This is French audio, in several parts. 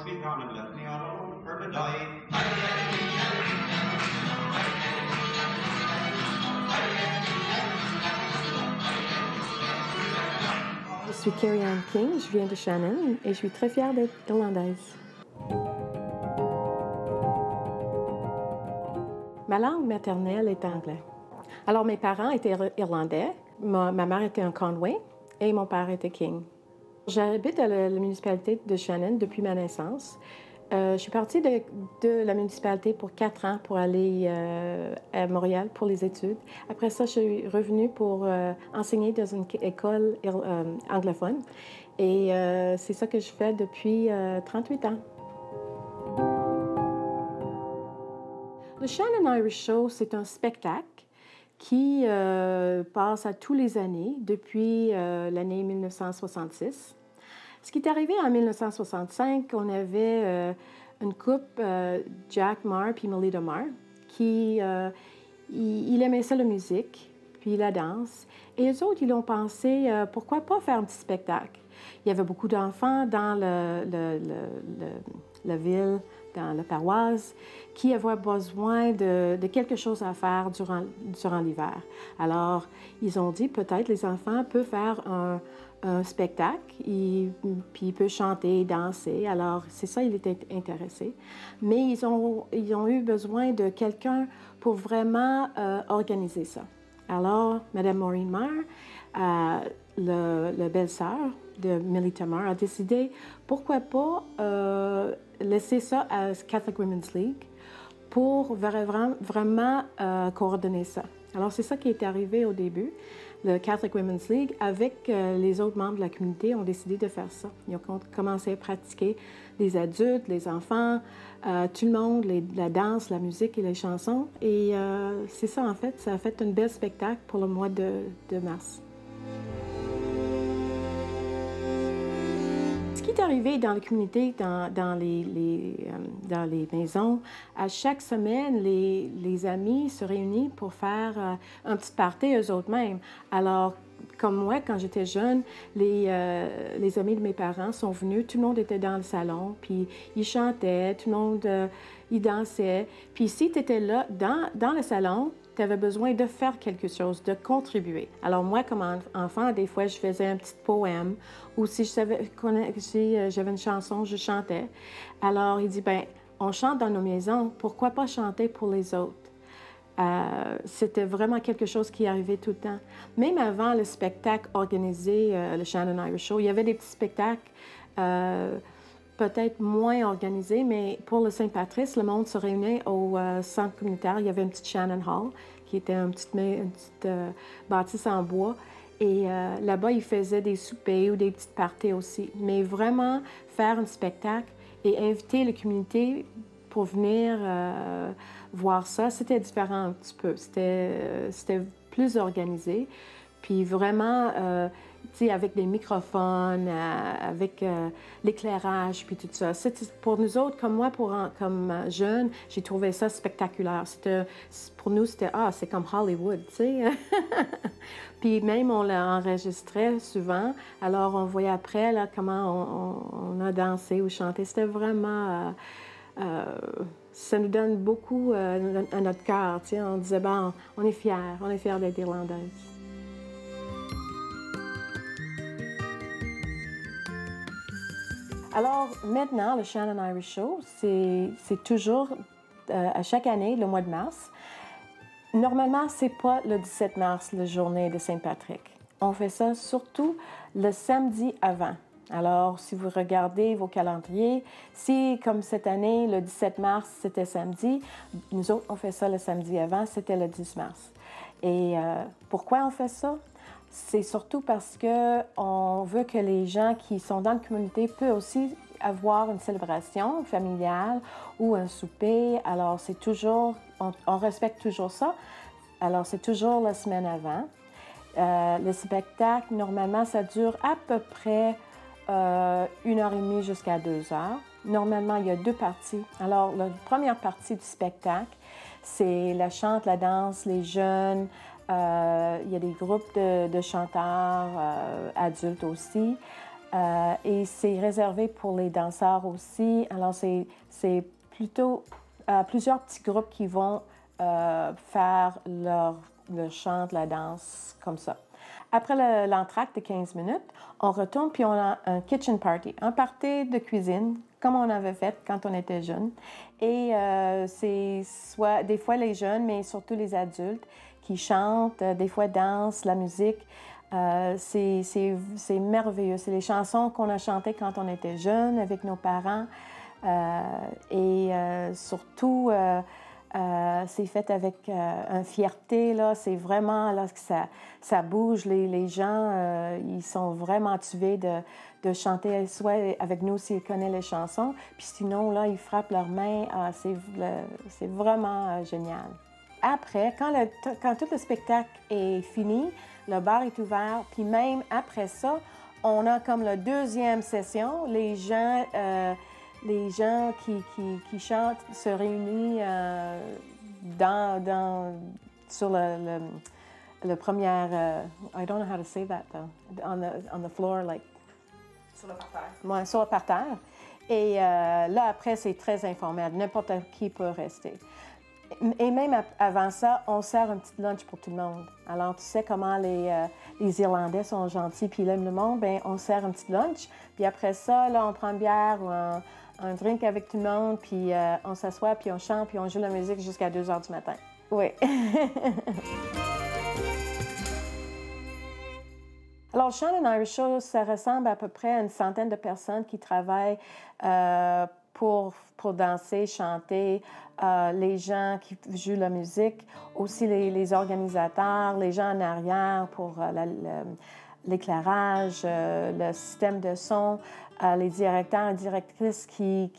sweet Tom and left me all alone for to die. Je suis Carrie-Anne King, je viens de Shannon et je suis très fière d'être irlandaise. Ma langue maternelle est anglais. Alors, mes parents étaient irlandais, ma mère était en Conway et mon père était King. J'habite à la municipalité de Shannon depuis ma naissance. Je suis partie de la municipalité pour 4 ans pour aller à Montréal pour les études. Après ça, je suis revenue pour enseigner dans une école anglophone. Et c'est ça que je fais depuis 38 ans. Le Shannon Irish Show, c'est un spectacle qui passe à tous les années depuis l'année 1966. Ce qui est arrivé en 1965, on avait une couple, Jack Marr puis Melinda Marr, qui il aimait ça la musique, puis la danse. Et eux autres, ils ont pensé, pourquoi pas faire un petit spectacle? Il y avait beaucoup d'enfants dans la ville, dans la paroisse, qui avaient besoin de quelque chose à faire durant l'hiver. Alors, ils ont dit, peut-être les enfants peuvent faire un spectacle, puis ils peuvent chanter, danser. Alors, c'est ça, il était intéressé. Mais ils ont eu besoin de quelqu'un pour vraiment organiser ça. Alors, Mme Maureen Marr, la belle-sœur de Melinda Marr, a décidé, pourquoi pas laisser ça à Catholic Women's League pour vraiment coordonner ça. Alors, c'est ça qui est arrivé au début. Le Catholic Women's League, avec les autres membres de la communauté, ont décidé de faire ça. Ils ont commencé à pratiquer, les adultes, les enfants, tout le monde, la danse, la musique et les chansons. Et c'est ça, en fait. Ça a fait un bel spectacle pour le mois de mars. Ce qui est arrivé dans la communauté, dans les maisons, à chaque semaine, les amis se réunissent pour faire un petit party eux-mêmes. Alors, comme moi, quand j'étais jeune, les amis de mes parents sont venus, tout le monde était dans le salon, puis ils chantaient, tout le monde, ils dansaient. Puis si tu étais là, dans le salon, tu avais besoin de faire quelque chose, de contribuer. Alors moi, comme enfant, des fois, je faisais un petit poème, ou si j'avais une chanson, je chantais. Alors il dit, ben, on chante dans nos maisons, pourquoi pas chanter pour les autres? C'était vraiment quelque chose qui arrivait tout le temps. Même avant le spectacle organisé, le Shannon Irish Show, il y avait des petits spectacles peut-être moins organisés, mais pour le Saint-Patrice, le monde se réunait au centre communautaire. Il y avait une petite Shannon Hall, qui était une petite bâtisse en bois. Et là-bas, ils faisaient des soupers ou des petites parties aussi. Mais vraiment, faire un spectacle et inviter la communauté pour venir voir ça, c'était différent un petit peu. C'était plus organisé. Puis vraiment, tu sais, avec des microphones, avec l'éclairage, puis tout ça. Pour nous autres, comme moi, comme jeune, j'ai trouvé ça spectaculaire. Pour nous, c'est comme Hollywood, tu sais. Puis même, on l'enregistrait souvent. Alors, on voyait après là, comment on a dansé ou chanté. C'était vraiment... ça nous donne beaucoup à notre cœur. Tu sais. On disait, bon, on est fiers d'être irlandaises. Alors maintenant, le Shannon Irish Show, c'est toujours à chaque année, le mois de mars. Normalement, c'est pas le 17 mars, la journée de Saint-Patrick. On fait ça surtout le samedi avant. Alors, si vous regardez vos calendriers, si, comme cette année, le 17 mars, c'était samedi, nous autres, on fait ça le samedi avant, c'était le 10 mars. Et pourquoi on fait ça? C'est surtout parce qu'on veut que les gens qui sont dans la communauté peuvent aussi avoir une célébration familiale ou un souper. Alors, c'est toujours, on respecte toujours ça. Alors, c'est toujours la semaine avant. Le spectacle, normalement, ça dure à peu près 1h30 jusqu'à 2h. Normalement, il y a 2 parties. Alors, la première partie du spectacle, c'est la chante, la danse, les jeunes. Il y a des groupes de chanteurs adultes aussi. Et c'est réservé pour les danseurs aussi. Alors, c'est plutôt plusieurs petits groupes qui vont faire le chant, la danse comme ça. Après l'entracte de 15 minutes, on retourne puis on a un kitchen party, un party de cuisine comme on avait fait quand on était jeune. Et c'est soit des fois les jeunes, mais surtout les adultes qui chantent, des fois dansent, la musique. C'est merveilleux. C'est les chansons qu'on a chantées quand on était jeune avec nos parents. Surtout, c'est fait avec une fierté, là. C'est vraiment, là, que ça bouge. Les gens, ils sont vraiment motivés de chanter, soit avec nous s'ils connaissent les chansons, puis sinon, là, ils frappent leurs mains. C'est vraiment génial. Après, quand tout le spectacle est fini, le bar est ouvert, puis même après ça, on a comme la deuxième session. Les gens qui chantent se réunissent sur le premier, I don't know how to say that though, on the floor, like. Sur le parterre. Ouais, sur le parterre. Et là, après, c'est très informel. N'importe qui peut rester. Et même avant ça, on sert un petit lunch pour tout le monde. Alors, tu sais comment les Irlandais sont gentils puis ils aiment le monde, bien, on sert un petit lunch. Puis après ça, là, on prend une bière ou un drink avec tout le monde, puis on s'assoit, puis on chante, puis on joue la musique jusqu'à 2 heures du matin. Oui. Alors, le Shannon Irish Show, ça ressemble à peu près à une centaine de personnes qui travaillent pour danser, chanter, les gens qui jouent la musique, aussi les organisateurs, les gens en arrière pour l'éclairage, le système de son, les directeurs et directrices qui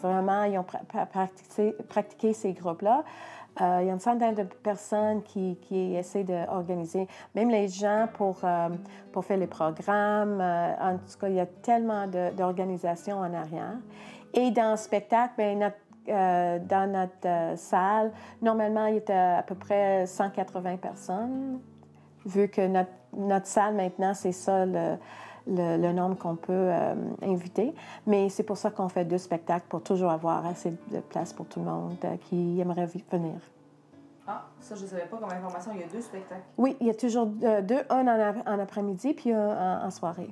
vraiment ils ont pratiqué ces groupes-là. Il y a une centaine de personnes qui essaient d'organiser, même les gens pour faire les programmes. En tout cas, il y a tellement d'organisations en arrière. Et dans le spectacle, bien, dans notre salle, normalement, il y a à peu près 180 personnes, vu que notre salle, maintenant, c'est ça le nombre qu'on peut inviter. Mais c'est pour ça qu'on fait 2 spectacles, pour toujours avoir assez de place pour tout le monde qui aimerait venir. Ah, ça, je ne savais pas comme information. Il y a 2 spectacles. Oui, il y a toujours 2, un en après-midi puis un en soirée.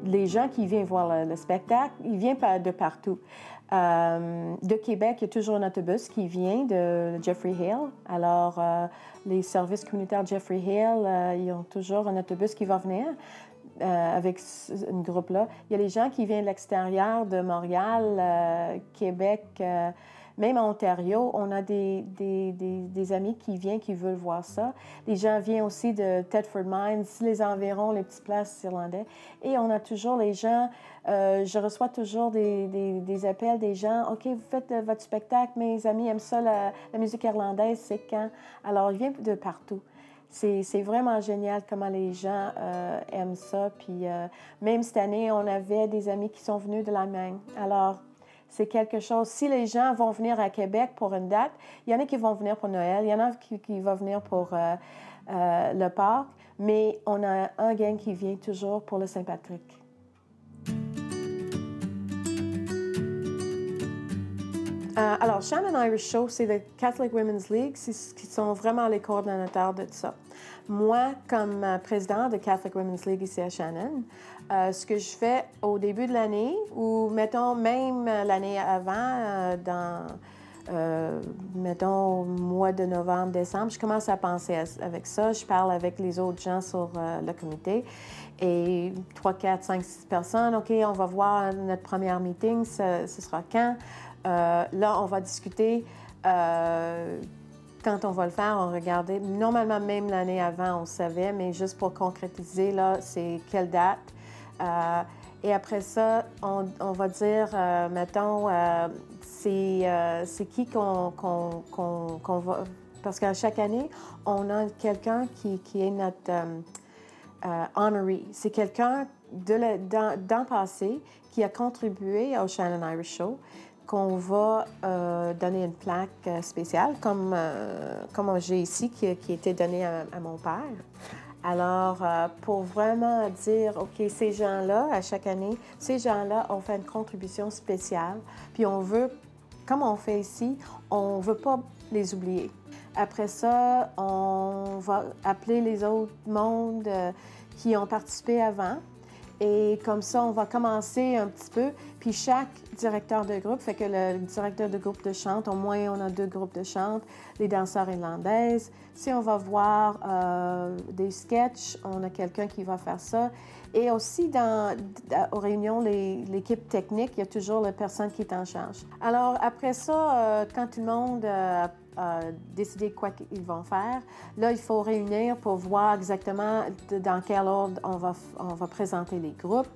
Les gens qui viennent voir le spectacle, ils viennent de partout. De Québec, il y a toujours un autobus qui vient de Jeffrey Hill. Alors, les services communautaires Jeffrey Hill, ils ont toujours un autobus qui va venir avec un groupe-là. Il y a les gens qui viennent de l'extérieur, de Montréal, Québec, même en Ontario. On a des amis qui viennent, qui veulent voir ça. Les gens viennent aussi de Thetford Mines, les environs, les petites places irlandaises. Et on a toujours les gens, je reçois toujours des appels des gens. « OK, vous faites votre spectacle, mes amis aiment ça, la musique irlandaise, c'est quand? » Alors, ils viennent de partout. C'est vraiment génial comment les gens aiment ça. Puis même cette année, on avait des amis qui sont venus de l'Allemagne. Alors, c'est quelque chose. Si les gens vont venir à Québec pour une date, il y en a qui vont venir pour Noël, il y en a qui vont venir pour le Pâques, mais on a un gang qui vient toujours pour le Saint-Patrick. Alors, Shannon Irish Show, c'est le Catholic Women's League qui sont vraiment les coordonnateurs de tout ça. Moi, comme présidente de Catholic Women's League ici à Shannon, ce que je fais au début de l'année, ou mettons même l'année avant, mettons au mois de novembre, décembre, je commence à penser avec ça. Je parle avec les autres gens sur le comité. Et 3, 4, 5, 6 personnes, OK, on va voir notre première meeting, ce sera quand? Là, on va discuter. Quand on va le faire, on regardait. Normalement, même l'année avant, on savait, mais juste pour concrétiser, là, c'est quelle date. Et après ça, on va dire, mettons, c'est qui qu'on va... Parce qu'à chaque année, on a quelqu'un qui est notre honoree. C'est quelqu'un dans le passé qui a contribué au Shannon Irish Show, qu'on va donner une plaque spéciale, comme j'ai ici, qui a été donnée à mon père. Alors, pour vraiment dire, OK, ces gens-là, à chaque année, ces gens-là ont fait une contribution spéciale, puis on veut, comme on fait ici, on ne veut pas les oublier. Après ça, on va appeler les autres mondes qui ont participé avant. Et comme ça, on va commencer un petit peu. Puis chaque directeur de groupe, fait que le directeur de groupe de chant, au moins on a 2 groupes de chant, les danseurs irlandaises. Si on va voir des sketchs, on a quelqu'un qui va faire ça. Et aussi, aux réunions, l'équipe technique, il y a toujours la personne qui est en charge. Alors, après ça, quand tout le monde a décidé quoi qu'ils vont faire, là, il faut réunir pour voir exactement dans quel ordre on va présenter les groupes.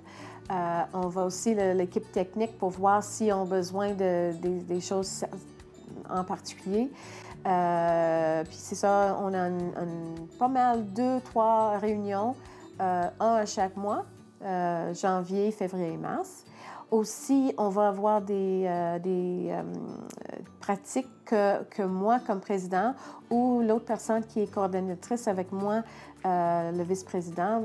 On va aussi l'équipe technique pour voir s'ils ont besoin des choses en particulier. Puis c'est ça, on a pas mal 2-3 réunions, un à chaque mois, janvier, février et mars. Aussi, on va avoir des pratiques que moi, comme président, ou l'autre personne qui est coordonnatrice avec moi, le vice-président,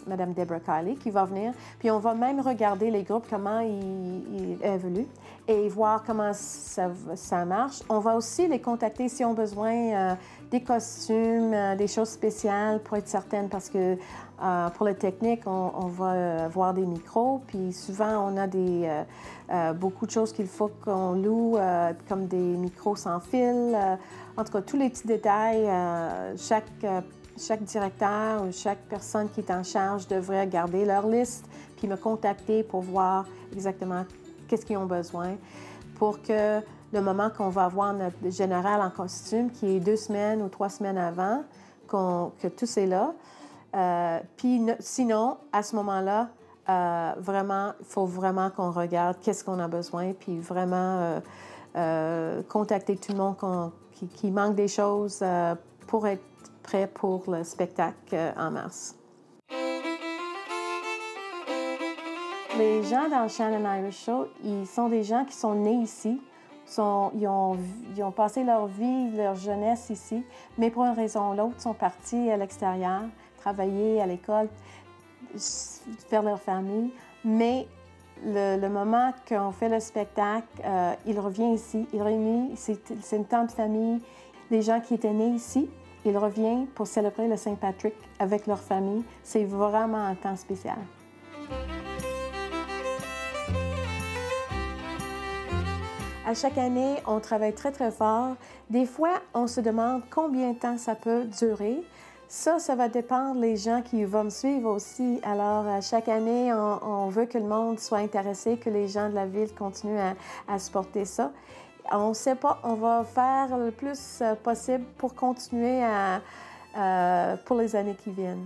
Madame Deborah Kiley, qui va venir. Puis on va même regarder les groupes, comment ils évoluent et voir comment ça marche. On va aussi les contacter si on a besoin des costumes, des choses spéciales pour être certaine, parce que pour la technique, on va avoir des micros, puis souvent on a beaucoup de choses qu'il faut qu'on loue, comme des micros sans fil. En tout cas, tous les petits détails, chaque directeur ou chaque personne qui est en charge devrait garder leur liste, puis me contacter pour voir exactement qu'est-ce qu'ils ont besoin pour que le moment qu'on va avoir notre général en costume, qui est 2 semaines ou 3 semaines avant, que tout c'est là. Puis sinon, à ce moment-là, vraiment, il faut vraiment qu'on regarde qu'est-ce qu'on a besoin, puis vraiment contacter tout le monde qui manque des choses pour être prêt pour le spectacle en mars. Les gens dans le Shannon Irish Show, ils sont des gens qui sont nés ici. Ils ont passé leur vie, leur jeunesse ici, mais pour une raison ou l'autre, ils sont partis à l'extérieur, travailler à l'école, faire leur famille. Mais le moment qu'on fait le spectacle, il revient ici, il réunit, c'est une temps de famille. Les gens qui étaient nés ici, ils reviennent pour célébrer le Saint-Patrick avec leur famille. C'est vraiment un temps spécial. À chaque année, on travaille très, très fort. Des fois, on se demande combien de temps ça peut durer. Ça va dépendre des gens qui vont me suivre aussi. Alors, à chaque année, on veut que le monde soit intéressé, que les gens de la ville continuent à supporter ça. On ne sait pas, on va faire le plus possible pour continuer pour les années qui viennent.